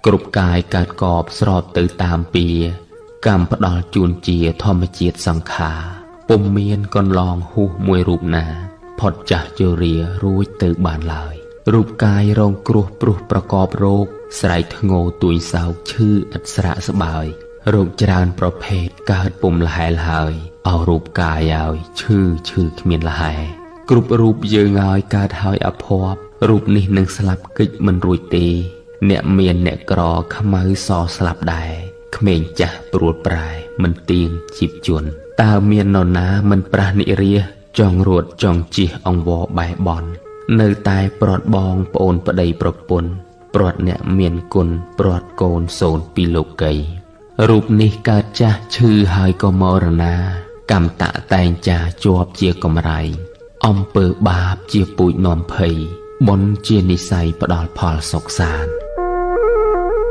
គ្រប់កាយកើតកបស្របទៅតាមពីកម្មផ្ដល់ជូនជាធម្មជាតិសង្ខារពុំមានកន្លងហួសមួយរូបណាផុតចាស់ជរារួចទៅបានឡើយរូបកាយរងគ្រោះព្រោះប្រកបរោគស្រែកធ្ងោទួយសោកឈឺឥតស្រាកស្បើយរោគច្រើនប្រភេទកើតពុំលហែលហើយអោរូបកាយឲ្យឈឺគ្មានលហែគ្រប់រូបយើងឲ្យកើតហើយអភ័ព្វរូបនេះនឹងស្លាប់កិច្ចមិនរួចទេអ្នកមានអ្នកក្រខ្មៅសស្លាប់ដែរក្មេងចាស់ព្រួលប្រែមិនទៀងជីបជន់តើមាននរណាមិនប្រះនិរាសចង់រួតចង់ជិះអង្វរបេះបន់នៅតែព្រាត់បងប្អូនប្តីប្រពន្ធព្រាត់អ្នកមានគុណព្រាត់កូនសូនពីលោកីរូបនេះកើតចាស់ឈឺហើយក៏មរណាកម្មតៈតែងចាជាប់ជាកំរៃអំពើបាបជាពូជនាំភ័យបុណ្យជានិស័យផ្ដល់ផលសុខសាន្ត